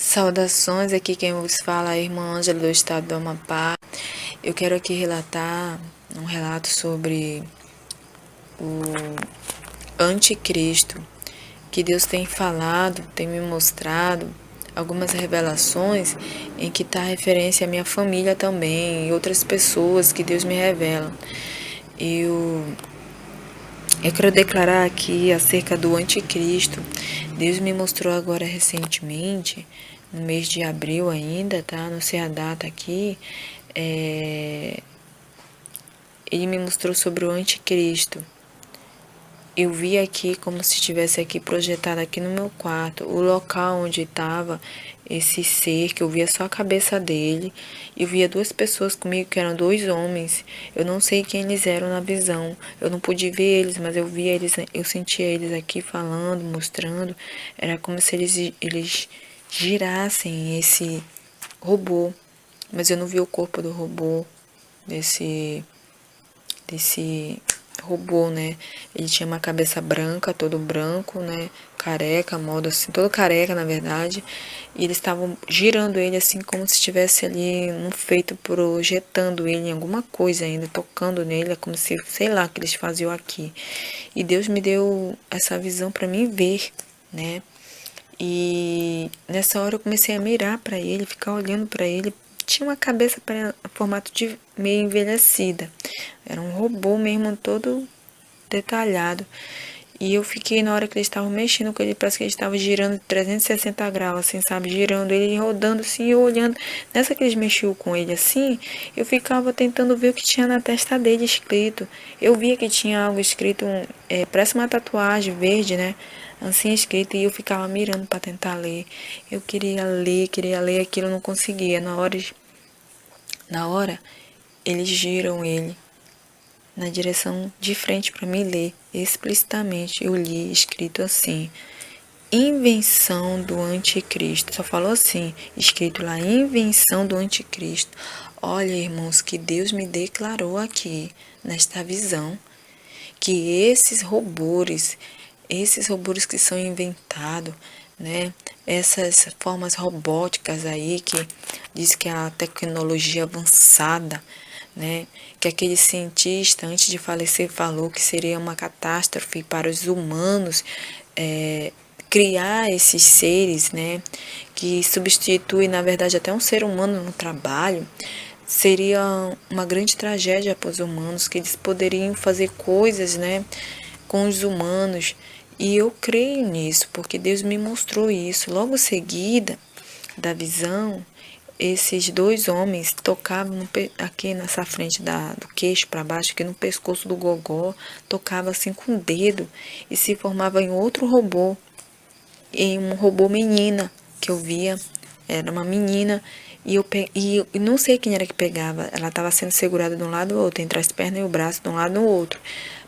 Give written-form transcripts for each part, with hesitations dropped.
Saudações, aqui quem vos fala é a irmã Ângela do estado do Amapá. Eu quero aqui relatar um relato sobre o anticristo, que Deus tem falado, tem me mostrado algumas revelações em que está referência à minha família também e outras pessoas que Deus me revela. Eu quero declarar aqui acerca do anticristo. Deus me mostrou agora recentemente, no mês de abril ainda, tá? Não sei a data aqui. Ele me mostrou sobre o anticristo. Eu vi aqui como se estivesse aqui projetado aqui no meu quarto, o local onde estava esse ser, que eu via só a cabeça dele. Eu via duas pessoas comigo, que eram dois homens. Eu não sei quem eles eram na visão. Eu não pude ver eles, mas eu via eles, eu sentia eles aqui falando, mostrando. Era como se eles girassem esse robô. Mas eu não vi o corpo do robô, desse robô, né? Ele tinha uma cabeça branca, todo branco, né? Careca, modo assim, todo careca, na verdade. E eles estavam girando ele assim como se estivesse ali no feito, projetando ele em alguma coisa ainda, tocando nele, é como se, sei lá, que eles faziam aqui. E Deus me deu essa visão para mim ver, né? E nessa hora eu comecei a mirar para ele, ficar olhando para ele. Tinha uma cabeça para formato de meio envelhecida. Era um robô mesmo, todo detalhado. E eu fiquei, na hora que eles estavam mexendo com ele, parece que eles estavam girando 360 graus, assim, sabe? Girando ele, rodando assim, e eu olhando. Nessa que eles mexiam com ele assim, eu ficava tentando ver o que tinha na testa dele escrito. Eu via que tinha algo escrito, parece uma tatuagem verde, né? Assim escrito, e eu ficava mirando para tentar ler. Eu queria ler aquilo, eu não conseguia. Na hora, eles giram ele na direção de frente para me ler explicitamente. Eu li escrito assim: invenção do anticristo. Só falou assim, escrito lá, invenção do anticristo. Olha, irmãos, que Deus me declarou aqui nesta visão que esses robôs que são inventados, né? Essas formas robóticas aí que diz que é a tecnologia avançada, né? Que aquele cientista, antes de falecer, falou que seria uma catástrofe para os humanos, criar esses seres, né? Que substitui, na verdade, até um ser humano no trabalho. Seria uma grande tragédia para os humanos, que eles poderiam fazer coisas, né, com os humanos. E eu creio nisso, porque Deus me mostrou isso. Logo em seguida da visão, esses dois homens tocavam aqui nessa frente do queixo para baixo, aqui no pescoço do gogó, tocava assim com o dedo e se formava em outro robô, em um robô menina que eu via. Era uma menina e não sei quem era que pegava. Ela estava sendo segurada de um lado ou outro, entre as pernas e o braço, de um lado e do outro,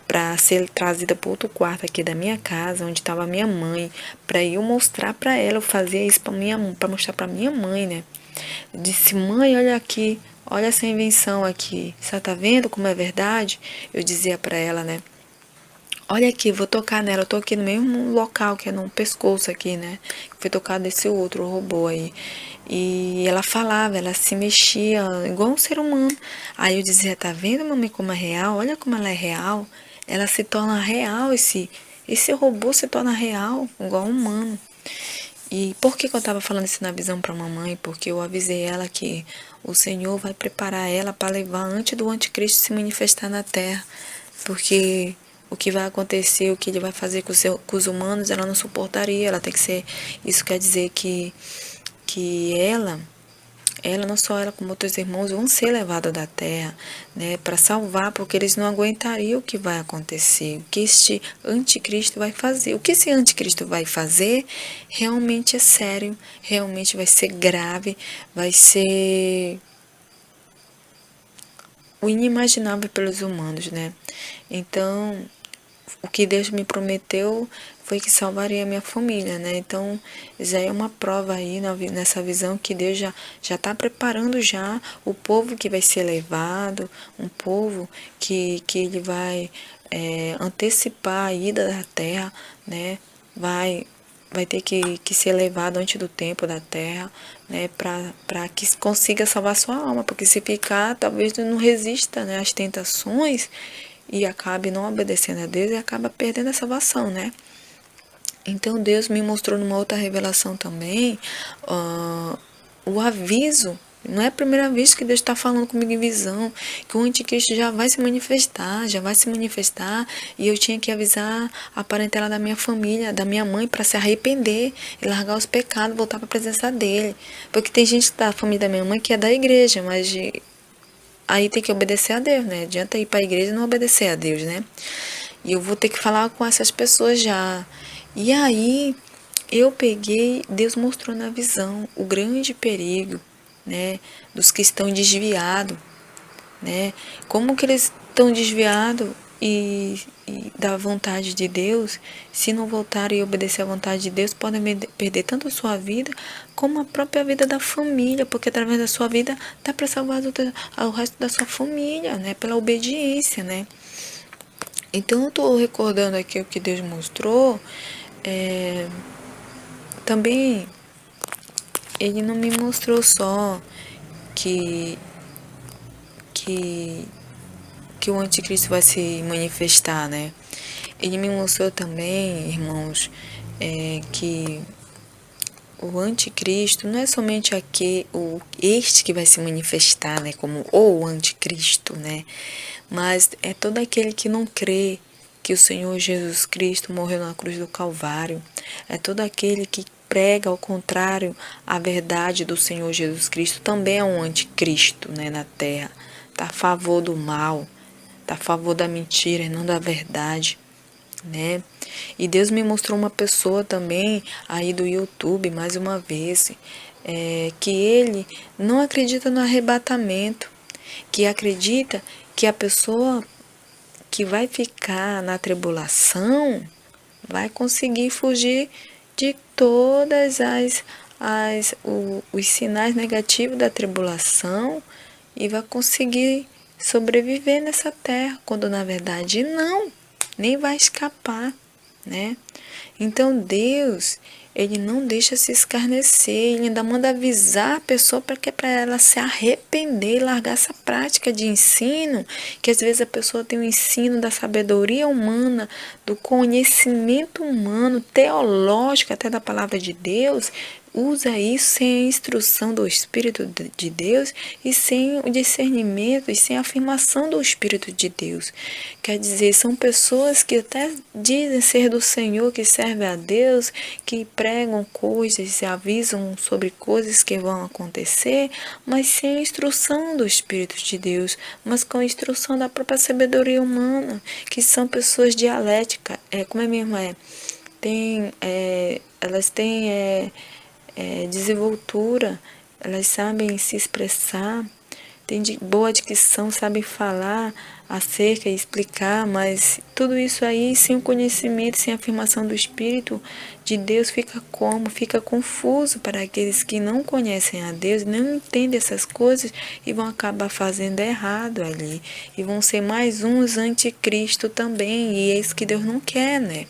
para ser trazida para outro quarto aqui da minha casa, onde estava a minha mãe, para eu mostrar para ela. Eu fazia isso para mostrar para minha mãe, né? Eu disse: mãe, olha aqui, olha essa invenção aqui. Você tá vendo como é verdade? Eu dizia para ela, né? Olha aqui, vou tocar nela. Eu tô aqui no mesmo local, que é no pescoço aqui, né? Foi tocado esse outro robô aí. E ela falava, ela se mexia igual um ser humano. Aí eu dizia: tá vendo, mamãe, como é real? Olha como ela é real. Ela se torna real, esse robô se torna real, igual um humano. E por que eu estava falando isso na visão para a mamãe? Porque eu avisei ela que o Senhor vai preparar ela para levar antes do anticristo se manifestar na terra. Porque o que vai acontecer, o que ele vai fazer com os humanos, ela não suportaria. Ela tem que ser. Isso quer dizer que ela, não só ela como outros irmãos, vão ser levados da terra, né, para salvar, porque eles não aguentariam o que vai acontecer, o que este anticristo vai fazer. O que esse anticristo vai fazer realmente é sério, realmente vai ser grave, vai ser o inimaginável pelos humanos, né? Então, o que Deus me prometeu foi que salvaria a minha família, né? Então, já é uma prova aí nessa visão que Deus já está preparando já o povo que vai ser levado, um povo que ele vai antecipar a ida da terra, né? Vai vai ter que ser levado antes do tempo da terra, né, para que consiga salvar sua alma, porque se ficar, talvez não resista, né, às tentações e acabe não obedecendo a Deus e acaba perdendo a salvação, né? Então Deus me mostrou numa outra revelação também o aviso. Não é a primeira vez que Deus está falando comigo em visão, que o anticristo já vai se manifestar, e eu tinha que avisar a parentela da minha família, da minha mãe, para se arrepender e largar os pecados, voltar para a presença dele. Porque tem gente da família da minha mãe que é da igreja, mas aí tem que obedecer a Deus, né? Adianta ir para a igreja e não obedecer a Deus, né? E eu vou ter que falar com essas pessoas já. E aí eu peguei, Deus mostrou na visão o grande perigo, né, dos que estão desviados, né? Como que eles estão desviados e da vontade de Deus, se não voltarem e obedecer à vontade de Deus, podem perder tanto a sua vida como a própria vida da família, porque através da sua vida dá para salvar o resto da sua família, né? Pela obediência, né? Então eu estou recordando aqui o que Deus mostrou. Também ele não me mostrou só que, que, que o anticristo vai se manifestar, né? Ele me mostrou também, irmãos, que o anticristo não é somente este que vai se manifestar, né? Como o anticristo, né? Mas é todo aquele que não crê que o Senhor Jesus Cristo morreu na cruz do Calvário. É todo aquele que prega ao contrário a verdade do Senhor Jesus Cristo, também é um anticristo, né, na terra. Está a favor do mal, está a favor da mentira e não da verdade, né? E Deus me mostrou uma pessoa também aí do YouTube, mais uma vez, que ele não acredita no arrebatamento, que acredita que a pessoa que vai ficar na tribulação vai conseguir fugir de todas os sinais negativos da tribulação e vai conseguir sobreviver nessa terra, quando na verdade não, nem vai escapar, né? Então Deus, ele não deixa se escarnecer, ele ainda manda avisar a pessoa para ela se arrepender e largar essa prática de ensino, que às vezes a pessoa tem o ensino da sabedoria humana, do conhecimento humano, teológico até da palavra de Deus, usa isso sem a instrução do Espírito de Deus e sem o discernimento e sem a afirmação do Espírito de Deus. Quer dizer, são pessoas que até dizem ser do Senhor, que servem a Deus, que pregam coisas e avisam sobre coisas que vão acontecer, mas sem a instrução do Espírito de Deus, mas com a instrução da própria sabedoria humana, que são pessoas dialéticas. Como é mesmo? Elas têm desenvoltura, elas sabem se expressar, têm boa dicção, sabem falar acerca e explicar, mas tudo isso aí sem o conhecimento, sem a afirmação do Espírito de Deus fica como? Fica confuso para aqueles que não conhecem a Deus, não entendem essas coisas e vão acabar fazendo errado ali. E vão ser mais uns anticristo também, e é isso que Deus não quer, né?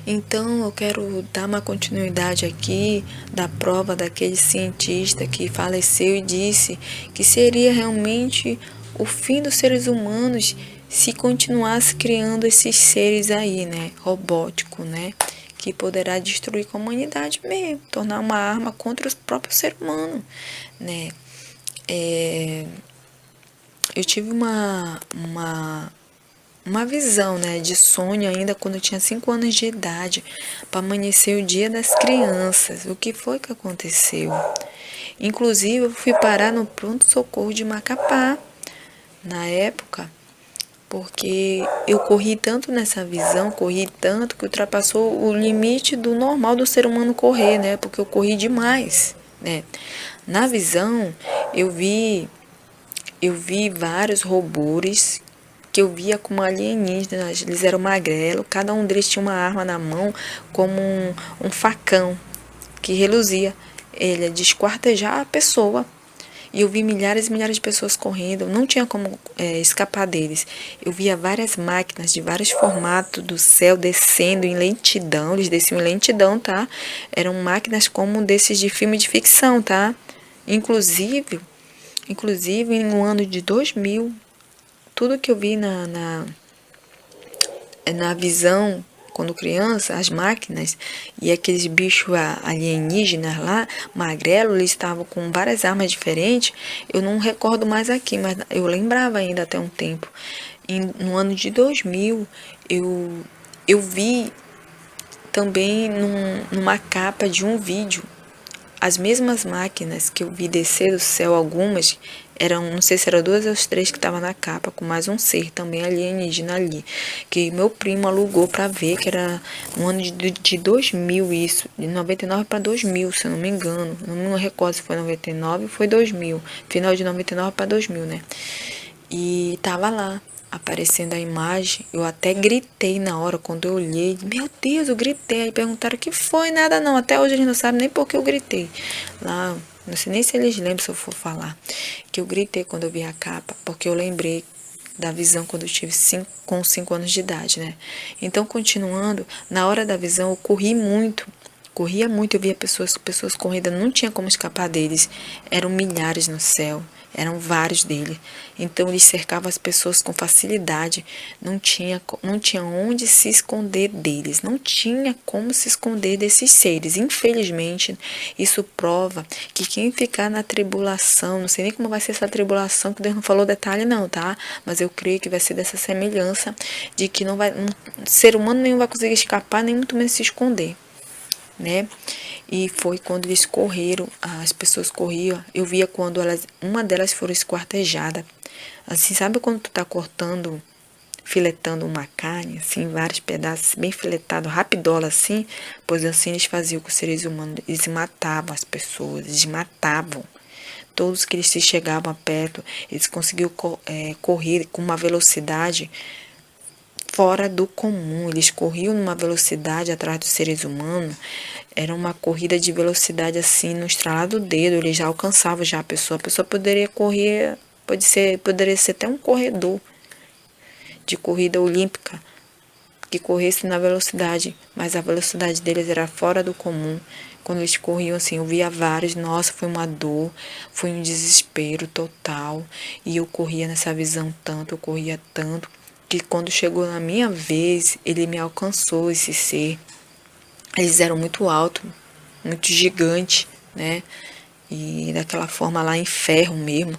Então eu quero dar uma continuidade aqui da prova daquele cientista que faleceu e disse que seria realmente o fim dos seres humanos se continuasse criando esses seres aí, né, robótico, né, que poderá destruir a humanidade mesmo, tornar uma arma contra os próprios seres humanos, né. Eu tive uma visão, né, de sonho ainda quando eu tinha 5 anos de idade, para amanhecer o dia das crianças. O que foi que aconteceu? Inclusive, eu fui parar no pronto-socorro de Macapá, na época, porque eu corri tanto nessa visão, corri tanto que ultrapassou o limite do normal do ser humano correr, né, porque eu corri demais, né. Na visão, eu vi vários robôs que eu via como alienígenas. Eles eram magrelos, cada um deles tinha uma arma na mão, como um facão que reluzia. Ele é de esquartejar a pessoa. e eu vi milhares e milhares de pessoas correndo, não tinha como escapar deles. Eu via várias máquinas de vários formatos do céu descendo em lentidão, eles desciam em lentidão, tá? Eram máquinas como desses de filme de ficção, tá? Inclusive no ano de 2000, tudo que eu vi na visão, quando criança, as máquinas e aqueles bichos alienígenas lá, magrelo, eles estavam com várias armas diferentes. Eu não recordo mais aqui, mas eu lembrava ainda até um tempo. No ano de 2000, eu vi também numa capa de um vídeo as mesmas máquinas que eu vi descer do céu, algumas eram, não sei se eram duas ou três que estavam na capa, com mais um ser também alienígena ali, que meu primo alugou para ver, que era no ano de 2000 isso, de 99 para 2000, se eu não me engano, não me recordo se foi 99 ou foi 2000, final de 99 para 2000, né? E tava lá, aparecendo a imagem. Eu até gritei na hora, quando eu olhei. Meu Deus, eu gritei. Aí perguntaram o que foi, nada não. Até hoje eles não sabem nem por que eu gritei. Lá, não sei nem se eles lembram se eu for falar. Que eu gritei quando eu vi a capa, porque eu lembrei da visão quando eu tive com 5 anos de idade, né? Então, continuando, na hora da visão eu corri muito. Corria muito, eu via pessoas correndo, não tinha como escapar deles. Eram milhares no céu, eram vários deles. Então eles cercavam as pessoas com facilidade. Não tinha onde se esconder deles. Não tinha como se esconder desses seres. Infelizmente, isso prova que quem ficar na tribulação, não sei nem como vai ser essa tribulação, que Deus não falou detalhe não, tá? Mas eu creio que vai ser dessa semelhança de que ser humano nenhum vai conseguir escapar, nem muito menos se esconder, né? E foi quando eles correram, as pessoas corriam, eu via quando uma delas foi esquartejada. Assim, sabe quando tu tá cortando, filetando uma carne, assim, vários pedaços, bem filetado, rapidola, assim? Pois assim eles faziam com os seres humanos, eles matavam as pessoas, eles matavam. Todos que eles se chegavam perto, eles conseguiam correr com uma velocidade fora do comum. Eles corriam numa velocidade atrás dos seres humanos. Era uma corrida de velocidade assim, no estralar do dedo. Eles já alcançavam já a pessoa. A pessoa poderia correr, poderia ser até um corredor de corrida olímpica que corresse na velocidade, mas a velocidade deles era fora do comum. Quando eles corriam assim, eu via vários, nossa, foi uma dor, foi um desespero total. E eu corria nessa visão tanto, eu corria tanto, que quando chegou na minha vez, ele me alcançou, esse ser. Eles eram muito altos, muito gigantes, né? E daquela forma lá em ferro mesmo.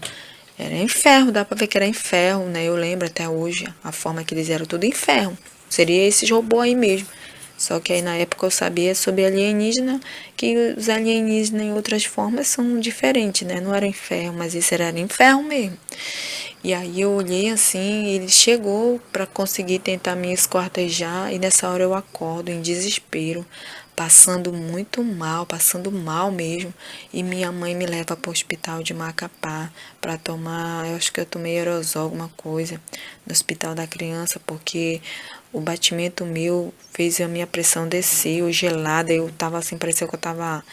Era em ferro, dá pra ver que era em ferro, né? Eu lembro até hoje a forma que eles eram, tudo em ferro. Seria esses robôs aí mesmo. Só que aí na época eu sabia sobre alienígena, que os alienígenas em outras formas são diferentes, né? Não era em ferro, mas esse era em ferro mesmo. E aí eu olhei assim, ele chegou para conseguir tentar me esquartejar, e nessa hora eu acordo em desespero, passando mal mesmo, e minha mãe me leva para o hospital de Macapá para tomar, eu acho que eu tomei aerosol, alguma coisa, no hospital da criança, porque o batimento meu fez a minha pressão descer, eu gelada, eu tava assim, parecia que eu tava,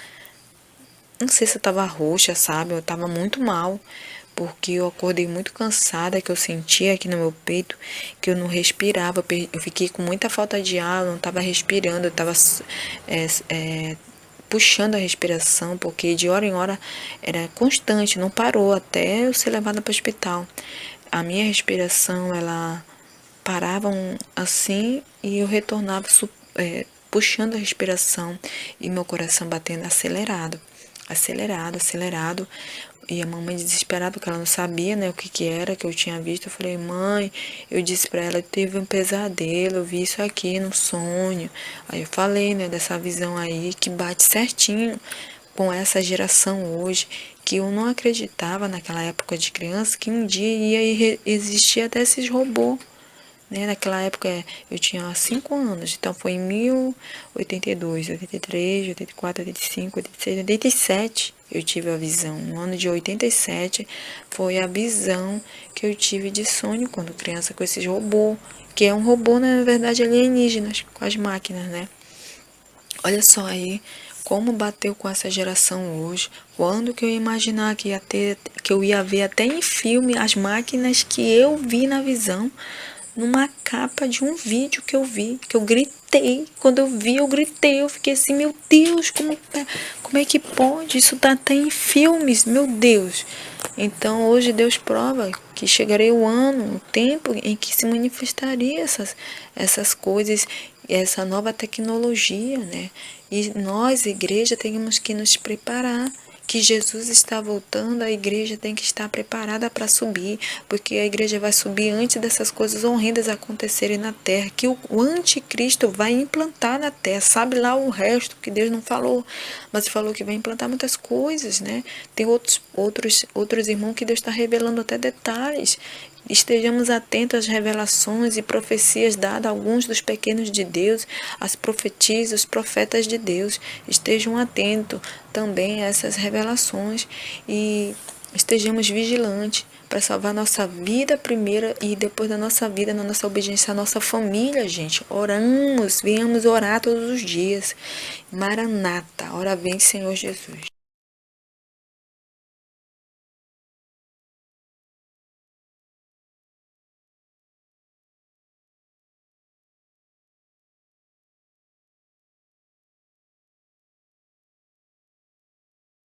não sei se eu tava roxa, sabe? Eu tava muito mal, porque eu acordei muito cansada, que eu sentia aqui no meu peito, que eu não respirava, eu fiquei com muita falta de ar, eu não tava respirando, eu tava puxando a respiração, porque de hora em hora era constante, não parou até eu ser levada para o hospital. A minha respiração, ela parava assim e eu retornava puxando a respiração e meu coração batendo acelerado, acelerado, acelerado. E a mamãe desesperada, porque ela não sabia, né, o que que era que eu tinha visto. Eu falei, mãe, eu disse pra ela, eu tive um pesadelo, eu vi isso aqui no sonho. Aí eu falei, né, dessa visão aí que bate certinho com essa geração hoje, que eu não acreditava naquela época de criança que um dia ia existir até esses robôs, né? Naquela época eu tinha 5 anos, então foi em 1082, 83, 84, 85, 86, 87 eu tive a visão. No ano de 87 foi a visão que eu tive de sonho quando criança com esses robôs, que é um robô, na verdade, alienígenas, com as máquinas, né? Olha só aí como bateu com essa geração hoje. Quando que eu ia imaginar que eu ia ver até em filme as máquinas que eu vi na visão, numa capa de um vídeo que eu vi, que eu gritei. Quando eu vi, eu gritei. Eu fiquei assim, meu Deus, como é que pode? Isso tá até em filmes, meu Deus. Então hoje Deus prova que chegaria o ano, o tempo em que se manifestaria essas coisas, essa nova tecnologia, né? E nós, igreja, temos que nos preparar, que Jesus está voltando, a igreja tem que estar preparada para subir, porque a igreja vai subir antes dessas coisas horrendas acontecerem na terra, que o anticristo vai implantar na terra. Sabe lá o resto que Deus não falou, mas falou que vai implantar muitas coisas, né? Tem outros irmãos que Deus está revelando até detalhes. Estejamos atentos às revelações e profecias dadas a alguns dos pequenos de Deus, as profetisas, os profetas de Deus. Estejam atentos também a essas revelações e estejamos vigilantes para salvar nossa vida primeiro e depois da nossa vida, na nossa obediência, a nossa família, gente. Oramos, venhamos orar todos os dias. Maranata, ora vem, Senhor Jesus.